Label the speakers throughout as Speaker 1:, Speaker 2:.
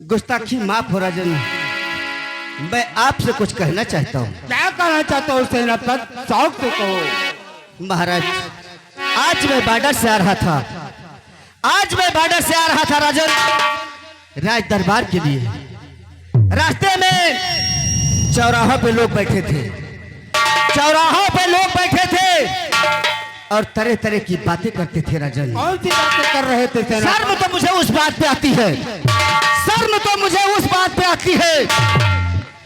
Speaker 1: गुस्ताखी माफ हो राजन। मैं आपसे कुछ कहना चाहता हूँ।
Speaker 2: क्या कहना चाहते हो सेनापति? शौक से कहो।
Speaker 1: महाराज, आज मैं बॉर्डर से आ रहा था। राजन, राज दरबार के लिए। रास्ते में चौराहों पे लोग बैठे थे और तरह तरह की बातें करते थे। राजन,
Speaker 2: कौन सी बातें कर रहे थे सेनापति?
Speaker 1: शर्म तो मुझे उस बात पे आती है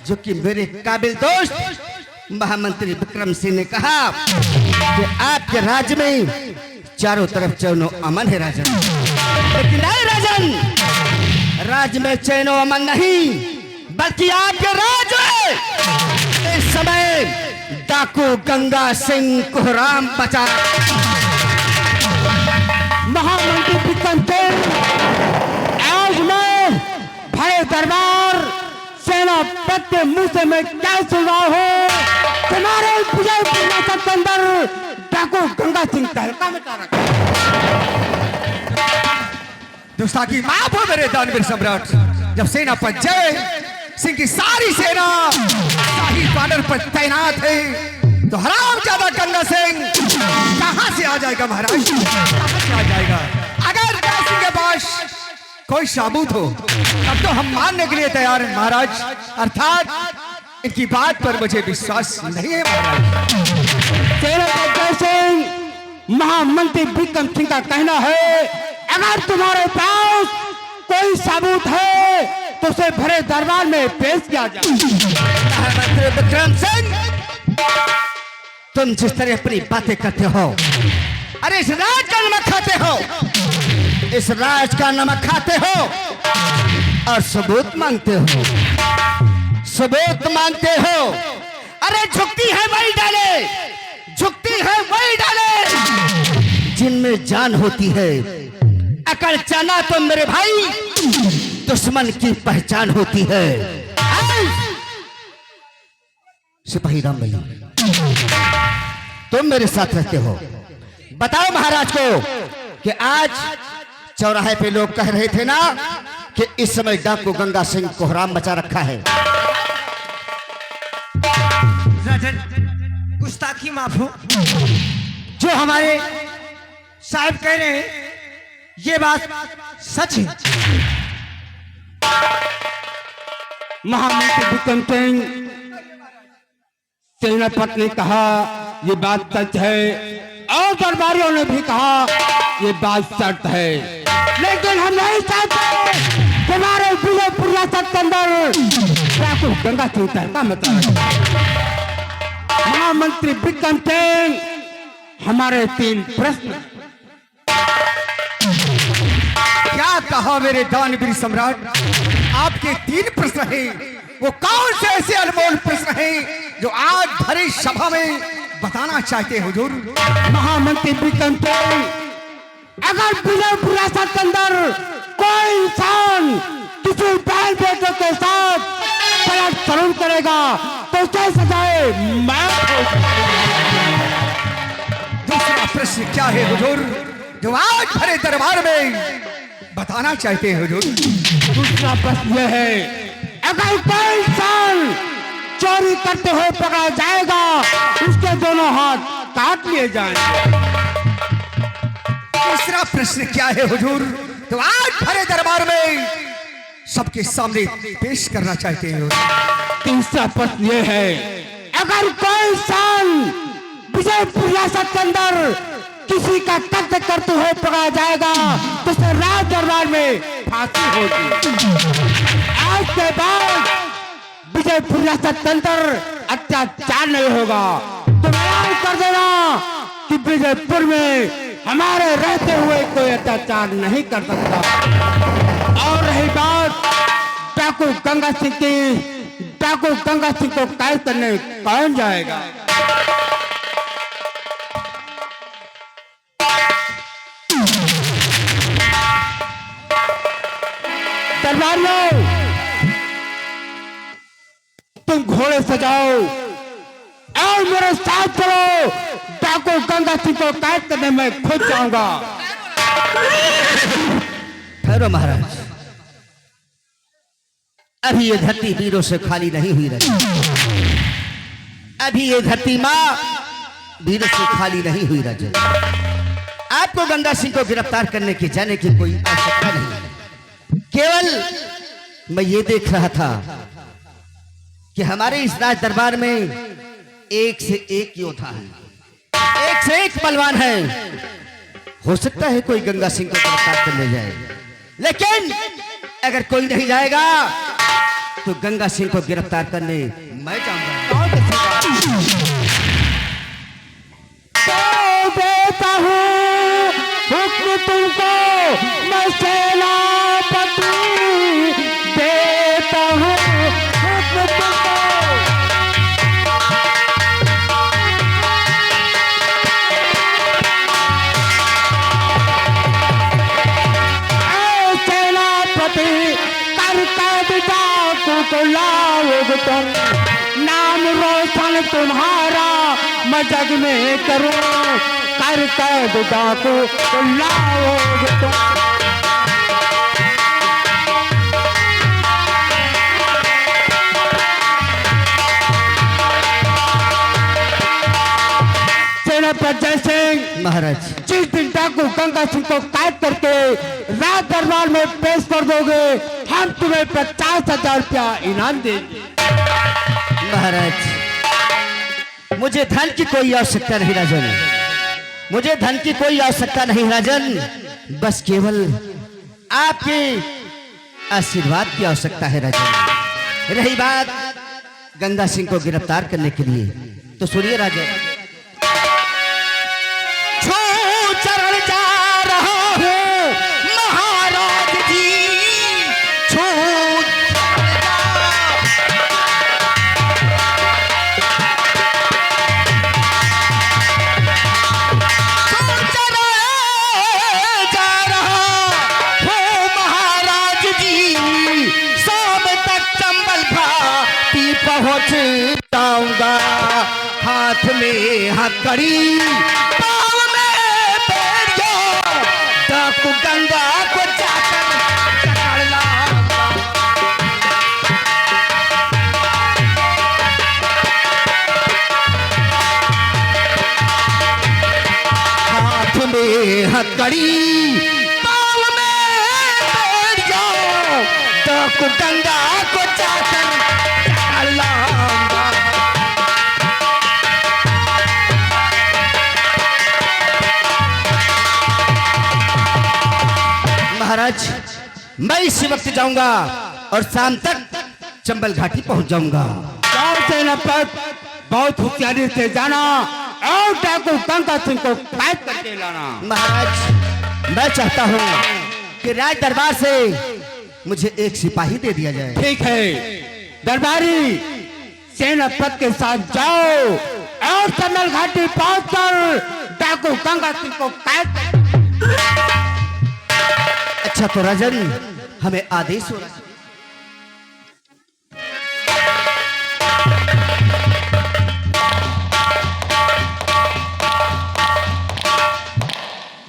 Speaker 1: जो कि मेरे काबिल दोस्त महामंत्री विक्रम सिंह ने कहा कि आपके राज्य में चारों तरफ चैनो अमन है राजन। लेकिन नहीं राजन, राज्य में चैनो अमन नहीं, बल्कि आपके राज्य में इस समय डाकू गंगा सिंह कोहराम बचा।
Speaker 2: महामंत्री विक्रम सिंह, आज मैं भरे दरबार सेनापति के मुंह से मैं क्या सुन रहा हूँ? तुम्हारे विजयपुर के अंदर डाकू गंगा सिंह तहलका मचा रखा।
Speaker 3: दुस्ताखी माफ हो मेरे दानवीर सम्राट। जब सेनापति जय सिंह की सारी सेना शाही बॉर्डर पर तैनात है तो हरामजादा गंगा सिंह कहां से आ जाएगा महाराज? कहां से आ जाएगा? अगर गंगा सिंह के पास कोई सबूत हो तब तो हम मानने के लिए तैयार हैं महाराज। अर्थात इनकी बात पर मुझे विश्वास नहीं है महाराज।
Speaker 2: सेनापति जय सिंह, महामंत्री विक्रम सिंह का कहना है अगर तुम्हारे पास कोई सबूत है तो उसे भरे दरबार में पेश किया जाए।
Speaker 1: महामंत्री विक्रम सिंह, तुम जिस तरह अपनी बातें करते हो, अरे इस राज का नमक खाते हो और सबूत मांगते हो। अरे झुकती है वही डाले जिनमें जान होती है। अकल जाना तो मेरे भाई दुश्मन की पहचान होती है। सिपाही राम भैया, तुम मेरे साथ रहते हो, बताओ महाराज को कि आज चौराहे पे लोग कह रहे थे ना कि इस समय डाकू गंगा सिंह कोहराम मचा रखा है।
Speaker 3: राजन, गुस्ताखी माफ हो। जो हमारे साहब कह रहे हैं ये बात सच है।
Speaker 2: महामंत्री विक्रम सिंह, सेनापति ने कहा ये बात सच है और दरबारियों ने भी कहा ये बात सच है, लेकिन हम नहीं चाहते तुम्हारे विजयपुर रियासत के अंदर डाकू गंगा सिंह तहलका मचा रखा। महामंत्री विक्रम सिंह, हमारे 3 प्रश्न।
Speaker 3: क्या कहा मेरे दानवीर सम्राट? आपके 3 प्रश्न हैं। वो कौन से ऐसे अनमोल प्रश्न हैं जो आज भरी सभा में बताना चाहते हो हुजूर?
Speaker 2: महामंत्री विक्रम सिंह, अगर विजयपुर रियासत के अंदर कोई इंसान किसी बहन बेटे के साथ गलत सलूक करेगा तो उसे सजाए मौत हो।
Speaker 3: दूसरा प्रश्न क्या है हुजूर जो आज भरे दरबार में बताना चाहते हैं हुजूर?
Speaker 2: दूसरा प्रश्न यह है अगर कोई इंसान चोरी करते हुए पकड़ा जाएगा उसके दोनों हाथ काट लिए जाएंगे।
Speaker 3: तीसरा प्रश्न क्या है हुजूर तो आज भरे दरबार में सबके सामने पेश करना चाहते हैं?
Speaker 2: तीसरा प्रश्न यह है अगर कोई इंसान विजयपुर रियासत के अंदर किसी का कत्ल करते हुए पकड़ा जाएगा तो उसे राज दरबार में फांसी होगी। आज के बाद विजयपुर रियासत के अंदर अत्याचार नहीं होगा। तुम ऐलान कर देना कि विजयपुर में हमारे रहते हुए कोई अत्याचार नहीं कर सकता। और रही बात डाकू गंगा सिंह की, डाकू गंगा सिंह को कैद करने कौन जाएगा? दरबारियों, तुम घोड़े सजाओ और मेरे साथ चलो। डाकू गंगा सिंह को कैद करने में खुद जाऊंगा।
Speaker 1: ठहरो महाराज, अभी ये धरती वीरों से खाली नहीं हुई रही। अभी ये धरती माँ वीरों से खाली नहीं हुई रही। आपको गंगा सिंह को गिरफ्तार करने की जाने की कोई आवश्यकता नहीं। केवल मैं ये देख रहा था कि हमारे इस राज दरबार में एक से एक योद्धा है, एक से एक बलवान है। हो सकता है कोई गंगा सिंह को गिरफ्तार करने जाए, लेकिन अगर कोई नहीं जाएगा तो गंगा सिंह को गिरफ्तार करने मैं जाऊंगा।
Speaker 2: तो देता हूँ हुक्म तुमको, मैं सेनापति देता हूँ हुक्म तुमको। ऐ सेनापति करता डाकू को लाओगे तुम, नाम रोशन तुम्हारा मैं जग में करूं। कर कैद डाकू को लाओगे तुम। सेनापति जय सिंह
Speaker 1: महाराज,
Speaker 2: जिस दिन डाकू गंगा सिंह को कैद करके राज दरबार में पेश कर दोगे, हम तुम्हें 50,000 रुपया इनाम देंगे।
Speaker 1: महाराज, मुझे धन की कोई आवश्यकता नहीं राजन, मुझे धन की कोई आवश्यकता नहीं राजन, बस केवल आपके आशीर्वाद की आवश्यकता है राजन। रही बात गंगा सिंह को गिरफ्तार करने के लिए, तो सुनिए राजन। छू चरण जा रहा हूं महाराज जी, छू पहुंच जाऊंगा। हाथ में हथकड़ी, पाँव में बेड़िया, डाकू गंगा को जाकर पकड़ लाऊंगा। हाथ में हथकड़ी, पाँव में बेड़िया, डाकू गंगा को जाकर पकड़ लाऊंगा। महाराज, मैं इसी वक्त जाऊंगा और शाम तक चंबल घाटी पहुंच जाऊंगा।
Speaker 2: जाओ सेनापति, बहुत होशियारी से जाना और डाकू गंगा सिंह को कैद करके लाना।
Speaker 1: महाराज, मैं चाहता हूं कि राज दरबार से मुझे एक सिपाही दे दिया जाए।
Speaker 2: ठीक है, दरबारी सेनापति के साथ जाओ और चंबल घाटी पहुंचकर डाकू गंगा सिंह को कैद।
Speaker 1: अच्छा तो राजन, हमें आदेश हो रहा है।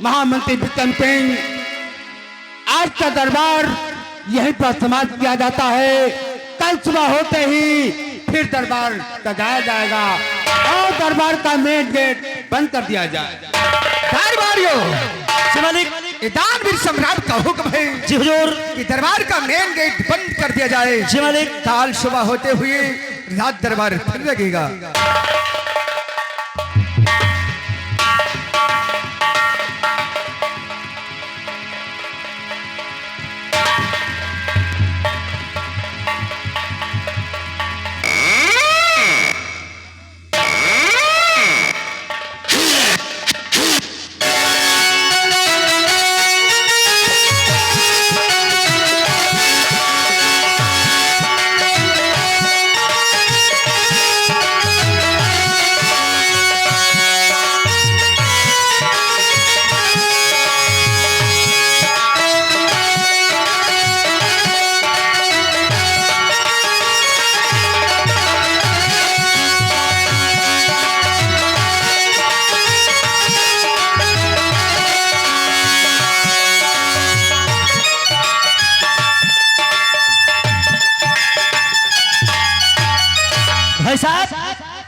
Speaker 2: महामंत्री विक्रम सिंह, आज का दरबार यहीं पर समाप्त किया जाता है। कल सुबह होते ही फिर दरबार सजाया जाएगा और दरबार का मेन गेट बंद कर दिया जाएगा।
Speaker 3: दरबारियों, शिवालिक, ये दानवीर सम्राट का हुक्म है
Speaker 1: जी हुजूर।
Speaker 3: कि दरबार का मेन गेट बंद कर दिया जाए।
Speaker 1: जी मालिक।
Speaker 3: काल सुबह होते हुए रात दरबार फिर लगेगा।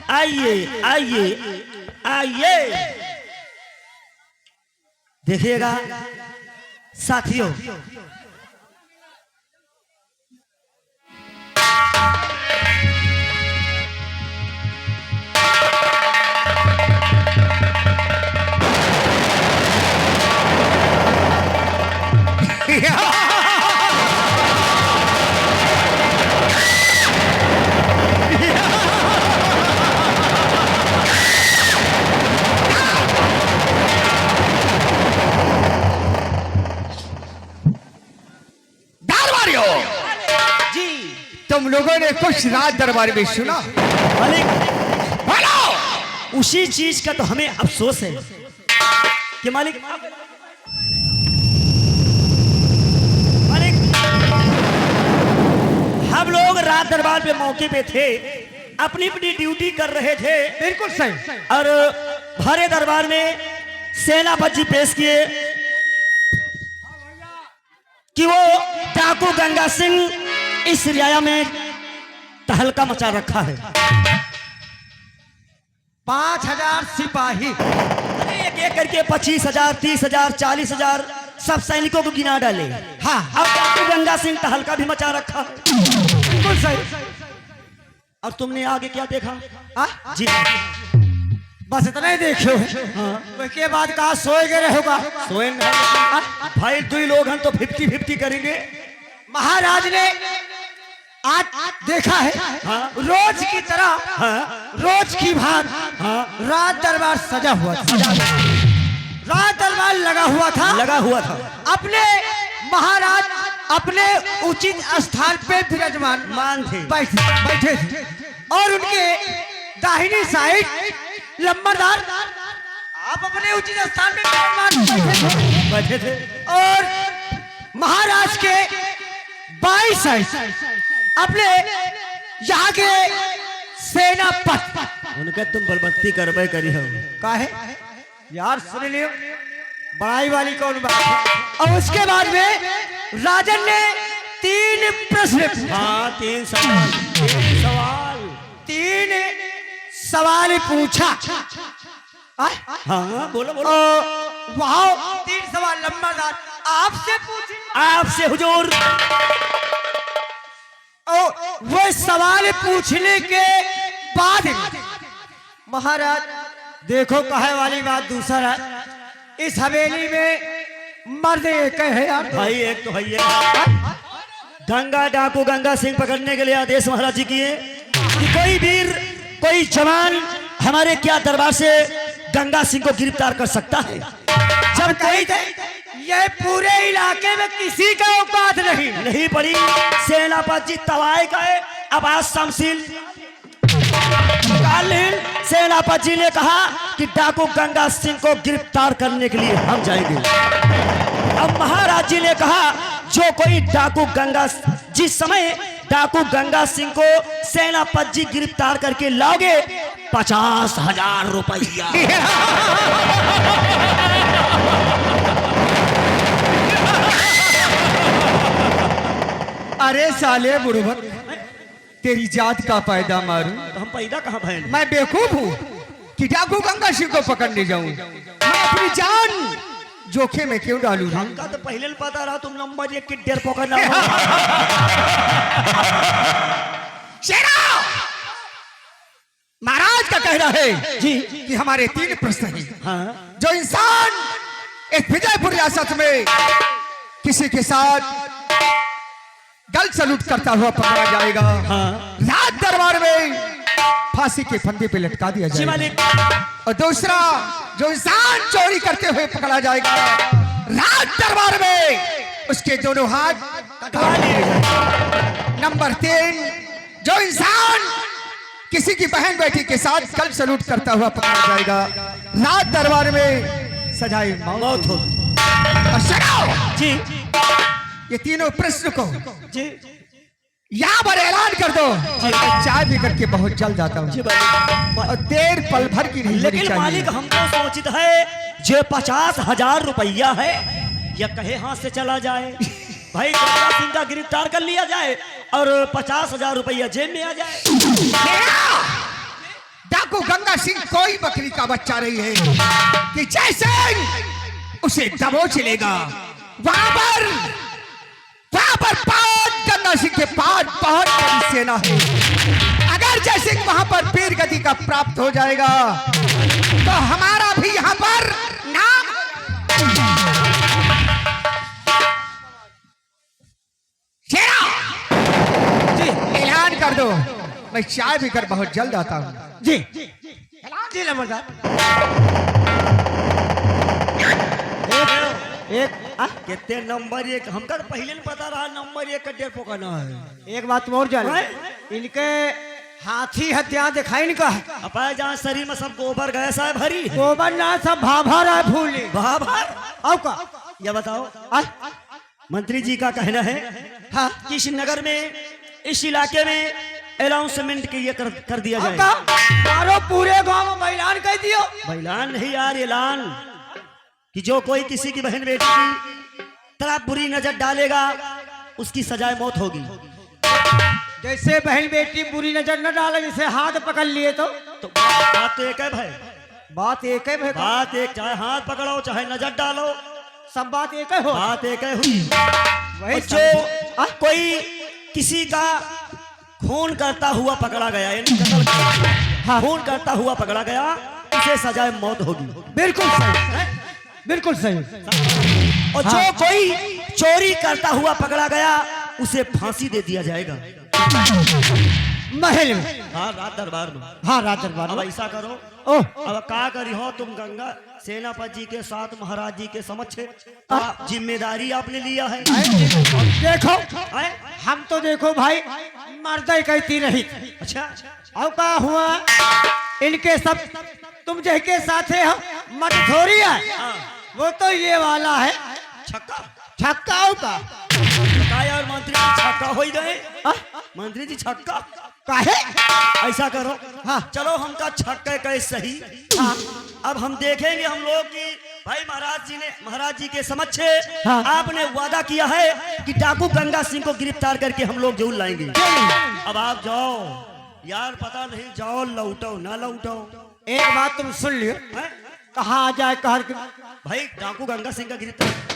Speaker 4: आइए आइए आइए। देखिएगा साथियों,
Speaker 3: दरबारियों,
Speaker 4: जी
Speaker 3: तुम लोगों ने कुछ राज दरबार में सुना?
Speaker 4: मालिक,
Speaker 3: बोलो।
Speaker 4: उसी चीज का तो हमें अफसोस है कि मालिक हम लोग रात दरबार पे मौके पे थे, अपनी अपनी ड्यूटी कर रहे थे।
Speaker 3: बिल्कुल सही।
Speaker 4: और भरे दरबार में सेनापति पेश किए कि वो डाकू गंगा सिंह इस रियाया में तहलका मचा रखा है।
Speaker 3: 5000 सिपाही,
Speaker 4: एक एक करके 25,000, 30,000, 40,000 सब सैनिकों को गिना डाले।
Speaker 3: हाँ,
Speaker 4: अब डाकू गंगा सिंह तहलका भी मचा रखा है।
Speaker 3: बिल्कुल सही।
Speaker 4: और तुमने आगे क्या देखा?
Speaker 3: हाँ?
Speaker 4: जी
Speaker 3: बस इतना ही देखो। उसके बाद कहा सोए गए रहोगा।
Speaker 4: सोए भाई, 2 लोग हम तो 50-50 करेंगे।
Speaker 3: महाराज ने आज देखा है,
Speaker 4: हाँ।
Speaker 3: रोज की तरह,
Speaker 4: हाँ,
Speaker 3: रोज की भांति
Speaker 4: हाँ,
Speaker 3: रात दरबार सजा हुआ था, रात दरबार लगा हुआ था।
Speaker 4: लगा हुआ था।
Speaker 3: अपने महाराज अपने उचित स्थान पे विराजमान
Speaker 4: मान थे।
Speaker 3: बैठे थे और उनके दाहिनी साइड लंबरदार आप अपने उचित स्थान पे विराजमान
Speaker 4: बैठे थे।
Speaker 3: और महाराज के बाई साइड अपने यहाँ के सेनापति
Speaker 4: उनका तुम बलबत्ती करबे करी हो
Speaker 3: का है यार, सुन लियो, बड़ाई वाली कौन बात है। और उसके बाद में राजन ने 3 प्रश्न पूछे।
Speaker 4: हाँ, 3 सवाल।
Speaker 3: 3 सवाल पूछा।
Speaker 4: हाँ, बोलो बोलो।
Speaker 3: वहाँ 3 सवाल लंबादार आपसे पूछे।
Speaker 4: आपसे हुजूर।
Speaker 3: वो सवाल पूछने के बाद महाराज देखो, कहे वाली बात दूसरा है, इस हवेली में मर्द एक है यार।
Speaker 4: भाई एक तो है, गंगा डाकू गंगा सिंह पकड़ने के लिए आदेश महाराज जी किए कि कोई वीर, कोई जवान हमारे क्या दरबार से गंगा सिंह को गिरफ्तार कर सकता है।
Speaker 3: जब कही थे ये पूरे इलाके में किसी का औकात नहीं
Speaker 4: पड़ी। सेनापति जी तवाए गए। अब आज शमशील सेनापति जी ने कहा कि डाकू गंगा सिंह को गिरफ्तार करने के लिए हम जाएंगे। अब महाराज जी ने कहा जो कोई डाकू गंगा, जिस समय डाकू गंगा सिंह को सेनापति जी गिरफ्तार करके लाओगे 50,000 रुपया।
Speaker 3: अरे साले बुड़बक, तेरी जात का पैदा मारूं।
Speaker 4: तो हम पैदा कहाँ भैन?
Speaker 3: मैं बेवकूफ हूँ कि डाकू गंगा सिंह को पकड़ने जाऊं। मैं अपनी जान जोखिम में क्यों डालूं?
Speaker 4: हमका तो पहले पता रहा तुम नंबर 1 की डेर पकड़ना।
Speaker 3: महाराज का कहना है
Speaker 4: जी
Speaker 3: कि हमारे 3 प्रश्न हैं।
Speaker 4: हाँ,
Speaker 3: जो इंसान एक विजयपुर रियासत में किसी के साथ गल सलूट करता हुआ पकड़ा जाएगा,
Speaker 4: हाँ।
Speaker 3: रात दरबार में फांसी के फंदे पे लटका दिया
Speaker 4: जी
Speaker 3: जाएगा।
Speaker 4: मालिक।
Speaker 3: और दूसरा, जो इंसान चोरी करते हुए पकड़ा जाएगा, रात दरबार में उसके दोनों हाथ कटवा लिए जाएंगे। नंबर 3, जो इंसान किसी की बहन बेटी के साथ कल सलूट करता हुआ पकड़ा जाएगा, रात दरबार में सजाए
Speaker 4: मौत हो।
Speaker 3: और सुनो,
Speaker 4: जी
Speaker 3: ये तीनों प्रश्न को
Speaker 4: जी
Speaker 3: यहाँ पर ऐलान कर दो। और मैं चाय पी करके बहुत जल्द आता हूँ
Speaker 4: जी मालिक।
Speaker 3: और देर पल भर की नहीं होनी
Speaker 4: लेकिन
Speaker 3: चाहिए।
Speaker 4: मालिक हमको सोचित है जो 50,000 रुपया है या कहे हाथ से चला जाए। भाई गंगा सिंह का गिरफ्तार कर लिया जाए और 50,000 रुपया जेब में आ जाए।
Speaker 3: डाकू गंगा सिंह कोई बकरी का बच्चा नहीं है कि जैसे उसे दबोच लेगा। वहां पर गंगा सिंह के पास बहुत बड़ी सेना है। अगर जैसे वहां पर वीर गति का प्राप्त हो जाएगा तो हमारा भी यहाँ पर नाम। शेरा जी ऐलान कर दो, मैं चाय पीकर बहुत जल्द आता हूँ।
Speaker 2: जी जी लंबरदार। एक
Speaker 4: कितने नंबर एक हमका तो पहले नहीं पता रहा नंबर एक का डेढ़ पोकाना है।
Speaker 2: एक बात और जान, इनके हाथी हत्या दिखाई इनका
Speaker 4: अपाय जहाँ शरीर में सब गोबर गैस है भरी है।
Speaker 2: गोबर ना सब भाभर है फूली
Speaker 4: भाभर
Speaker 2: अब का
Speaker 4: ये बताओ मंत्री जी का कहना है हाँ कि इस नगर में इस इलाके में अनाउंसमेंट के ये कर दिया जाए।
Speaker 2: मारो पूरे गांव में ऐलान कर दियो।
Speaker 4: ऐलान नहीं यार, ऐलान कि जो कोई किसी की बहन बेटी की तरफ बुरी नजर डालेगा उसकी सजाए मौत होगी।
Speaker 2: जैसे बहन बेटी बुरी नजर न डाले, जैसे हाथ पकड़ लिए तो
Speaker 4: बात तो एक है भाई,
Speaker 2: बात एक है भाई,
Speaker 4: बात एक, चाहे हाथ पकड़ो चाहे नजर डालो
Speaker 2: सब बात एक है हो,
Speaker 4: बात एक है हुई।
Speaker 2: वही
Speaker 4: जो कोई किसी का खून करता हुआ पकड़ा गया, खून करता हुआ पकड़ा गया, उसे सजाए मौत होगी।
Speaker 2: बिल्कुल सही, बिल्कुल सही।
Speaker 4: और जो कोई चोरी करता हुआ पकड़ा गया उसे फांसी दे दिया जाएगा
Speaker 2: महल में।
Speaker 4: हाँ रात दरबार में।
Speaker 2: हाँ रात दरबार
Speaker 4: अब
Speaker 2: में।
Speaker 4: ऐसा करो,
Speaker 2: ओह
Speaker 4: अब का करी हो तुम गंगा सेनापति जी के साथ महाराज जी के समक्ष जिम्मेदारी आपने लिया है।
Speaker 2: देखो
Speaker 4: आए?
Speaker 2: हम तो देखो भाई मर्दा कहती रही।
Speaker 4: अच्छा
Speaker 2: अब क्या हुआ, इनके सब तुम जैके साथ हो मत थोड़ी है, वो तो ये वाला है
Speaker 4: छक्का
Speaker 2: छक्का का
Speaker 4: और मंत्री जी छक्का हो गए। मंत्री जी छक्का
Speaker 2: काहे?
Speaker 4: ऐसा करो
Speaker 2: हाँ
Speaker 4: चलो हमका छक्का कहे सही। हाँ अब हम देखेंगे हम लोग कि भाई महाराज जी के समक्ष
Speaker 2: हाँ।
Speaker 4: आपने वादा किया है कि डाकू गंगा सिंह को गिरफ्तार करके हम लोग जरूर लाएंगे। अब आप जाओ यार, पता नहीं जाओ लौटो ना लौटो।
Speaker 2: एक बात तुम सुन लियो,
Speaker 4: हैं?
Speaker 2: कहाँ आ जाए कहर के
Speaker 4: भाई डाकू गंगा सिंह का गिरफ्तार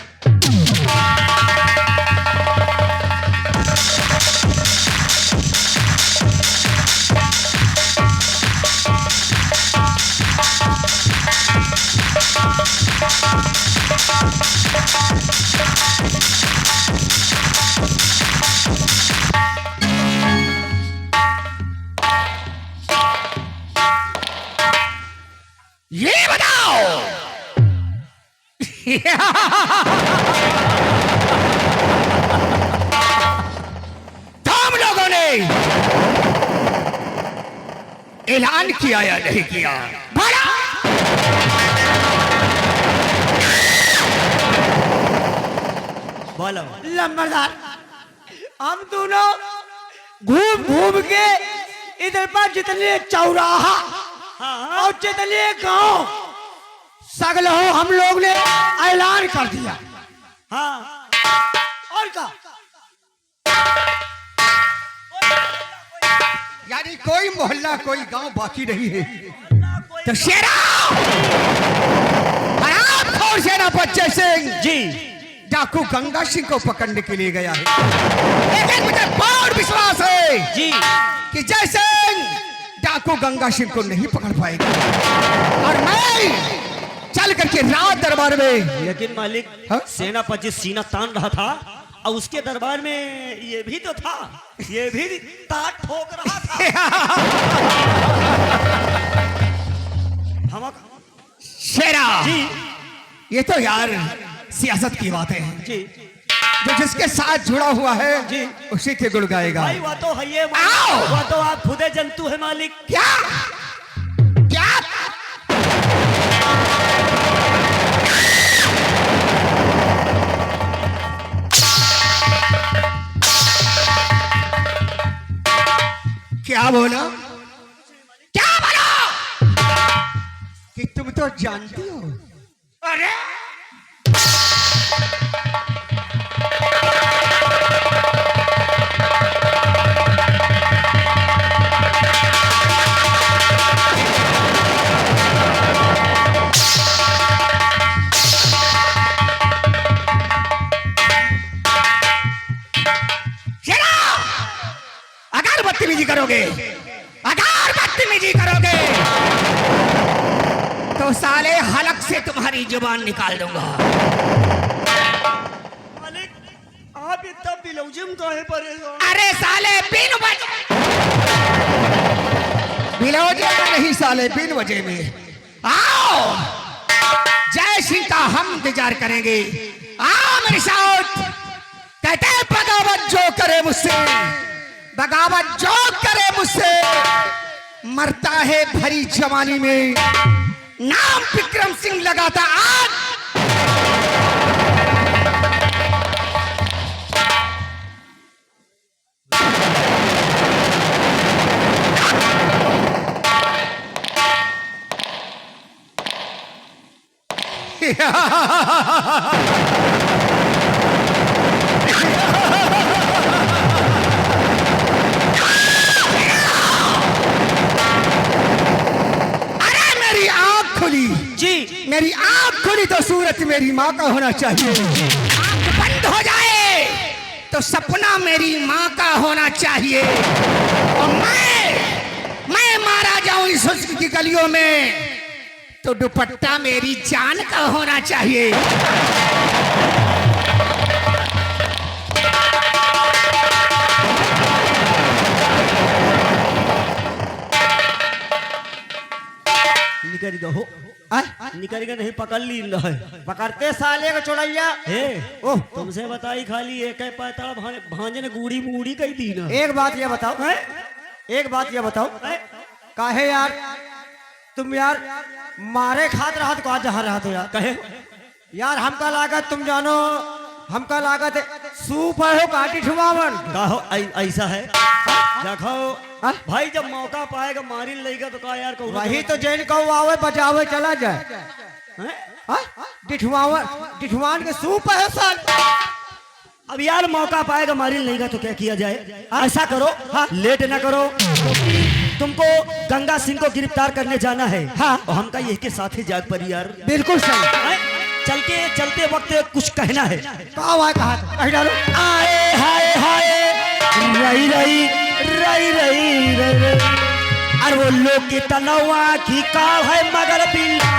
Speaker 3: ये बताओ तुम लोगों ने ऐलान किया या नहीं किया? भला
Speaker 4: बोलो
Speaker 2: लंबरदार, हम दोनों घूम घूम के इधर पर जितने चौराहा और जितने गांव सगल हो हम लोग ने ऐलान कर दिया।
Speaker 4: हाँ
Speaker 2: और का
Speaker 3: यानी कोई मोहल्ला कोई गांव बाकी नहीं है। तो शेरा हरामखोर सेनापति सिंह
Speaker 4: जी
Speaker 3: डाकू गंगा सिंह को पकड़ने के लिए गया है, लेकिन मुझे बहुत विश्वास है
Speaker 4: जी
Speaker 3: कि जैसे डाकू गंगा सिंह को नहीं पकड़ पाएगा और मैं चल करके रात दरबार में।
Speaker 4: लेकिन मालिक
Speaker 3: हाँ?
Speaker 4: सेनापति सीना तान रहा था और उसके दरबार में ये भी तो था, ये भी ताट ठोक रहा था। हम
Speaker 3: शेरा
Speaker 4: जी
Speaker 3: ये तो यार सियासत की बातें हैं,
Speaker 4: जी
Speaker 3: जो जिसके साथ जुड़ा हुआ है
Speaker 4: जी
Speaker 3: उसी के गुण गाएगा।
Speaker 4: भाई वो तो है ये,
Speaker 3: आओ!
Speaker 4: वो तो आप खुदे जंतु है मालिक।
Speaker 3: क्या क्या क्या बोला? क्या बोला? कि तुम तो जानती हो। अरे शेरा, अगर बदतमीजी करोगे, अगर बदतमीजी करोगे तो साले हलक से तुम्हारी जुबान निकाल दूंगा।
Speaker 4: मालिक आप इतना बिलौजिम काहे परेशान?
Speaker 3: अरे साले बिन वजह, बिलौजे में नहीं साले, बिन वजह में। आओ जय सिंह का हम इंतजार करेंगे। आओ मेरे साथ। कहते हैं बगावत जो करे मुझसे, बगावत जो करे मुझसे मरता है भरी जवानी में। नाम विक्रम सिंह लगाता आज।
Speaker 4: जी
Speaker 3: मेरी आंख खुली तो सूरत मेरी माँ का होना चाहिए। आंख बंद हो जाए तो सपना मेरी माँ का होना चाहिए। और मैं मारा जाऊं इस हुस्न की गलियों में तो दुपट्टा मेरी जान का होना चाहिए।
Speaker 4: निकल गो हो, निकल के नहीं पकड़ ली है।
Speaker 2: पकड़ते साले को चुड़ैया।
Speaker 4: हे ओह तुमसे बताई खाली एक पैताड़ भांजे ने गूड़ी मूड़ी कही दी ना।
Speaker 2: एक बात ये बताओ, एक बात ये बताओ, काहे यार तुम यार मारे खात रहा तो आज जहाँ रहा तो यार
Speaker 4: कहे
Speaker 2: यार हमका लागत तुम जानो, हमका लागत सूप है हो काटी ठुमावन
Speaker 4: का हो ऐसा है। देखो भाई जब मौका पाएगा मारी लेगा तो का यार कहूँ
Speaker 2: वही तो जैन कहो आवे बचावे चला जाए। डिठुआन के सूप है साल।
Speaker 4: अब यार मौका पाएगा मारी लेगा तो क्या किया जाए। ऐसा करो लेट ना करो, तुमको गंगा सिंह को गिरफ्तार करने जाना है।
Speaker 2: हाँ
Speaker 4: और हमका यही के साथ ही जाग पर यार।
Speaker 2: बिल्कुल सही।
Speaker 4: चलते वक्त कुछ कहना है।
Speaker 2: कहा डालो।
Speaker 4: आए हाय हाय रही रही रही रही रही, अरे वो लोग की तनवा की काल है मगर बिल्ला